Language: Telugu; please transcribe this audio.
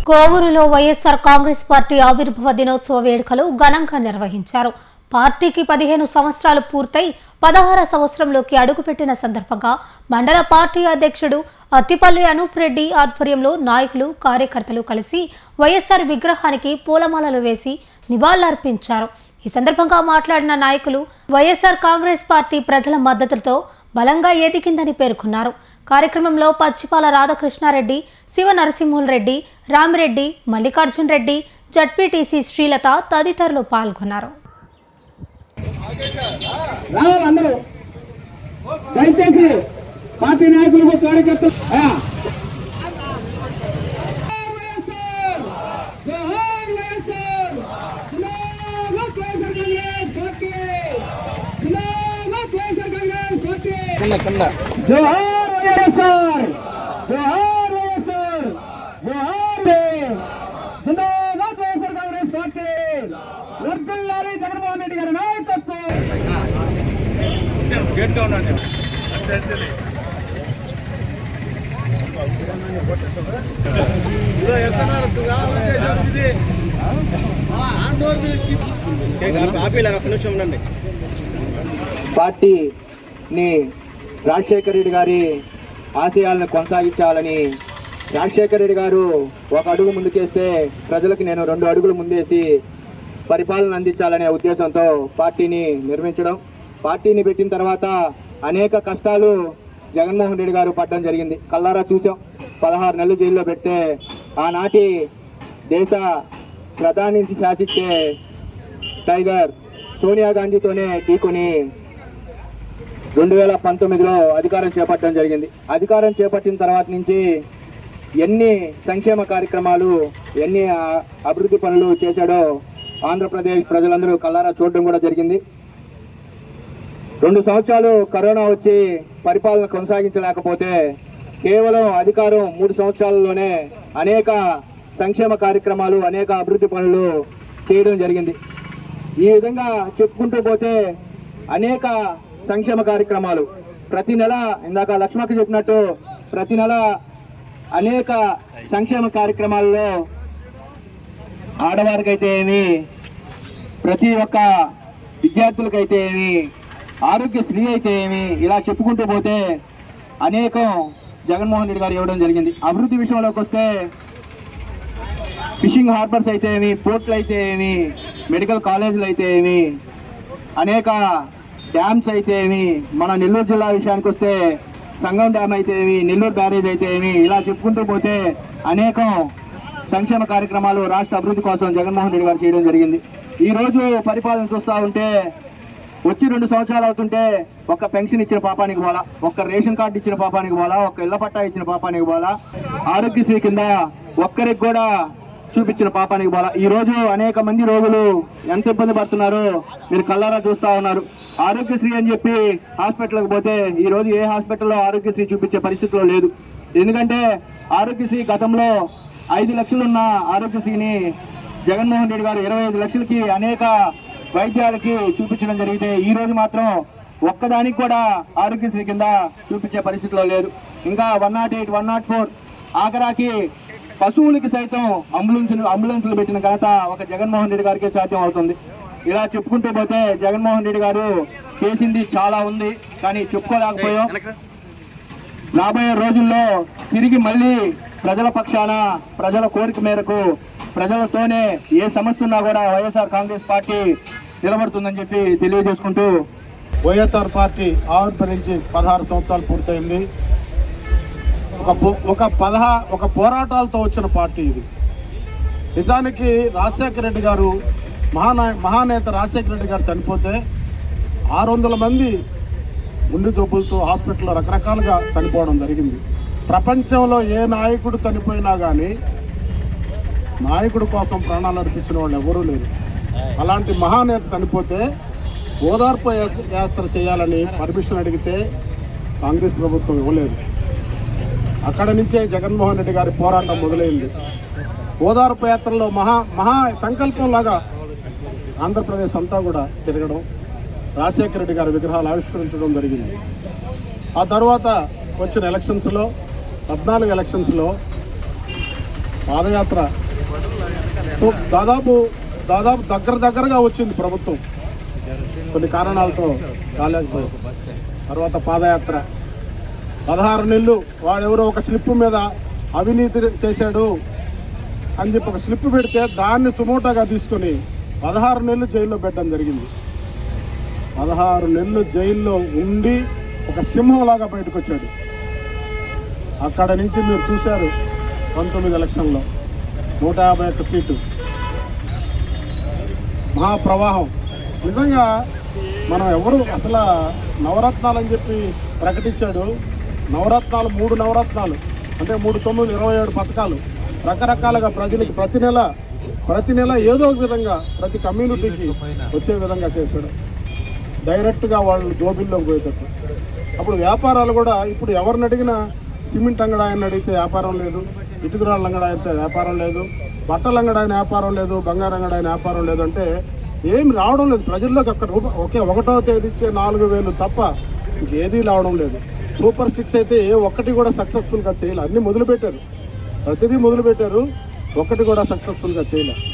కోవూరులో వైఎస్ఆర్ కాంగ్రెస్ పార్టీ ఆవిర్భావ దినోత్సవ వేడుకలు ఘనంగా నిర్వహించారు. పార్టీకి 15 సంవత్సరాలు పూర్తయి 16వ సంవత్సరంలోకి అడుగుపెట్టిన సందర్భంగా మండల పార్టీ అధ్యక్షుడు అత్తిపల్లి అనూప్ రెడ్డి ఆధ్వర్యంలో నాయకులు, కార్యకర్తలు కలిసి వైఎస్ఆర్ విగ్రహానికి పూలమాలలు వేసి నివాళులర్పించారు. ఈ సందర్భంగా మాట్లాడిన నాయకులు వైఎస్ఆర్ కాంగ్రెస్ పార్టీ ప్రజల మద్దతుతో బలంగా ఎదిగిందని పేర్కొన్నారు. కార్యక్రమంలో పచ్చిపాల రాధాకృష్ణారెడ్డి, శివ నరసింహుల్ రెడ్డి, రామిరెడ్డి, మల్లికార్జున్ రెడ్డి, జడ్పీటీసీ శ్రీలత తదితరులు పాల్గొన్నారు. దయచేసి పార్టీ నాయకులకు, కార్యకర్తలు జోహార్ వైఎస్ఆర్, జోహార్ వైఎస్ఆర్, జోహార్ జిందాబాద్ వైఎస్ఆర్ కాంగ్రెస్ పార్టీ. వర్ధిల్లాలి జగన్మోహన్ రెడ్డి గారి నాయకత్వం. పార్టీని రాజశేఖర రెడ్డి గారి ఆశయాలను కొనసాగించాలని, రాజశేఖర రెడ్డి గారు ఒక అడుగు ముందుకేస్తే ప్రజలకు నేను 2 అడుగులు ముందేసి పరిపాలన అందించాలనే ఉద్దేశంతో పార్టీని నిర్మించడం. పార్టీని పెట్టిన తర్వాత అనేక కష్టాలు జగన్మోహన్ రెడ్డి గారు పడడం జరిగింది. కల్లారా చూసాం. 16 నెలలు జైల్లో పెడితే ఆనాటి దేశ ప్రధాని శాసించే టైగర్ సోనియా గాంధీతోనే ఢీకొని 2019లో అధికారం చేపట్టడం జరిగింది. అధికారం చేపట్టిన తర్వాత నుంచి ఎన్ని సంక్షేమ కార్యక్రమాలు, ఎన్ని అభివృద్ధి పనులు చేశాడో ఆంధ్రప్రదేశ్ ప్రజలందరూ కల్లారా చూడడం కూడా జరిగింది. 2 సంవత్సరాలు కరోనా వచ్చి పరిపాలన కొనసాగించలేకపోతే కేవలం అధికారం 3 సంవత్సరాలలోనే అనేక సంక్షేమ కార్యక్రమాలు, అనేక అభివృద్ధి పనులు చేయడం జరిగింది. ఈ విధంగా చెప్పుకుంటూ పోతే అనేక సంక్షేమ కార్యక్రమాలు ప్రతి నెల, ఇందాక లక్ష్మకి చెప్పినట్టు ప్రతి నెల అనేక సంక్షేమ కార్యక్రమాల్లో ఆడవారికైతే ఏమి, ప్రతి ఒక్క విద్యార్థులకైతే ఏమి, ఆరోగ్యశ్రీ అయితే ఏమి, ఇలా చెప్పుకుంటూ పోతే అనేకం జగన్మోహన్ రెడ్డి గారు ఇవ్వడం జరిగింది. అభివృద్ధి విషయంలోకి వస్తే ఫిషింగ్ హార్బర్స్ అయితే ఏమి, పోర్ట్లు అయితే ఏమి, మెడికల్ కాలేజీలు అయితే ఏమి, అనేక డ్యామ్స్ అయితే ఏమి, మన నెల్లూరు జిల్లా విషయానికి వస్తే సంగం డ్యామ్ అయితే ఏమి, నెల్లూరు బ్యారేజ్ అయితే ఏమి, ఇలా చెప్పుకుంటూ పోతే అనేకం సంక్షేమ కార్యక్రమాలు రాష్ట్ర అభివృద్ధి కోసం జగన్మోహన్ రెడ్డి గారు చేయడం జరిగింది. ఈ రోజు పరిపాలన చూస్తూ ఉంటే వచ్చి 2 సంవత్సరాలు అవుతుంటే ఒక్క పెన్షన్ ఇచ్చిన పాపానికి పోలా, ఒక్క రేషన్ కార్డు ఇచ్చిన పాపానికి పోలా, ఒక్క ఇళ్ల పట్టా ఇచ్చిన పాపానికి పోలా, ఆరోగ్యశ్రీ కింద ఒక్కరికి కూడా చూపించిన పాపానికి పోలా. ఈ రోజు అనేక మంది రోగులు ఎంత ఇబ్బంది పడుతున్నారో మీరు కల్లారా చూస్తా ఉన్నారు. ఆరోగ్యశ్రీ అని చెప్పి హాస్పిటల్కి పోతే ఈ రోజు ఏ హాస్పిటల్లో ఆరోగ్యశ్రీ చూపించే పరిస్థితిలో లేదు. ఎందుకంటే ఆరోగ్యశ్రీ గతంలో 5 లక్షలున్న ఆరోగ్యశ్రీని జగన్మోహన్ రెడ్డి గారు 25 లక్షలకి అనేక వైద్యాలకి చూపించడం జరిగితే ఈ రోజు మాత్రం ఒక్కదానికి కూడా ఆరోగ్యశ్రీ కింద చూపించే పరిస్థితిలో లేదు. ఇంకా 108, 104 ఆఖరాకి పశువులకి సైతం అంబులెన్సులు పెట్టిన ఘనత ఒక జగన్మోహన్ రెడ్డి గారికే సాధ్యం అవుతుంది. ఇలా చెప్పుకుంటూ పోతే జగన్మోహన్ రెడ్డి గారు చేసింది చాలా ఉంది, కానీ చెప్పుకోలేకపోయాం. రాబోయే రోజుల్లో తిరిగి మళ్ళీ ప్రజల పక్షాన, ప్రజల కోరిక మేరకు, ప్రజలతోనే ఏ సమస్య ఉన్నా కూడా వైఎస్ఆర్ కాంగ్రెస్ పార్టీ నిలబడుతుందని చెప్పి తెలియజేసుకుంటూ, వైఎస్ఆర్ పార్టీ ఆవిర్భవించి 16 సంవత్సరాలు పూర్తయింది. ఒక పోరాటాలతో వచ్చిన పార్టీ ఇది. నిజానికి రాజశేఖర రెడ్డి గారు, మహానేత రాజశేఖర రెడ్డి గారు చనిపోతే 600 మంది గుండె జబ్బులతో హాస్పిటల్లో రకరకాలుగా చనిపోవడం జరిగింది. ప్రపంచంలో ఏ నాయకుడు చనిపోయినా కానీ నాయకుడి కోసం ప్రాణాలు అర్పించిన వాళ్ళు ఎవరూ లేరు. అలాంటి మహానేత చనిపోతే ఓదార్పు యాత్ర చేయాలని పర్మిషన్ అడిగితే కాంగ్రెస్ ప్రభుత్వం ఇవ్వలేదు. అక్కడి నుంచే జగన్మోహన్ రెడ్డి గారి పోరాటం మొదలైంది. ఓదార్పు యాత్రలో మహా సంకల్పంలాగా ఆంధ్రప్రదేశ్ అంతా కూడా తిరగడం, రాజశేఖర రెడ్డి గారి విగ్రహాలు ఆవిష్కరించడం జరిగింది. ఆ తర్వాత వచ్చిన ఎలక్షన్స్లో 14 ఎలక్షన్స్లో పాదయాత్ర దాదాపు దగ్గరగా వచ్చింది ప్రభుత్వం, కొన్ని కారణాలతో కాలేకపోయింది. తర్వాత పాదయాత్ర 16 నెలలు వాడెవరో ఒక స్లిప్ మీద అవినీతి చేశాడు అని చెప్పి ఒక స్లిప్ పెడితే దాన్ని సుమోటాగా తీసుకొని 16 నెలలు జైల్లో పెట్టడం జరిగింది. 16 నెలలు జైల్లో ఉండి ఒక సింహంలాగా బయటకు వచ్చాడు. అక్కడ నుంచి మీరు చూశారు 19 ఎలక్షన్లో 151 సీటు, మహాప్రవాహం. నిజంగా మనం ఎవరు అసలు నవరత్నాలు అని చెప్పి ప్రకటించాడు. నవరత్నాలు 3 నవరత్నాలు అంటే 3 9 27 పథకాలు రకరకాలుగా ప్రజలకు ప్రతి నెల ఏదో ఒక విధంగా ప్రతి కమ్యూనిటీకి వచ్చే విధంగా చేశాడు. డైరెక్ట్గా వాళ్ళు జోబిల్లోకి పోయేటట్టు. అప్పుడు వ్యాపారాలు కూడా ఇప్పుడు ఎవరిని అడిగినా సిమెంట్ అంగడాయని అడిగితే వ్యాపారం లేదు, ఇటుకరాళ్ళ అంగడాయితే వ్యాపారం లేదు, బట్టల అంగడాయన వ్యాపారం లేదు, బంగారం అంగడాయన వ్యాపారం లేదు. అంటే ఏమి రావడం లేదు ప్రజల్లోకి. అక్కడ ఒకటో తేదీ ఇచ్చే 4,000 తప్ప ఇంకేదీ రావడం లేదు. సూపర్ 6 అయితే ఏ ఒక్కటి కూడా సక్సెస్ఫుల్గా చేయలేదు. అన్నీ మొదలుపెట్టారు, ప్రతిదీ మొదలుపెట్టారు, ఒక్కటి కూడా సక్సెస్ఫుల్గా చేయలేదు.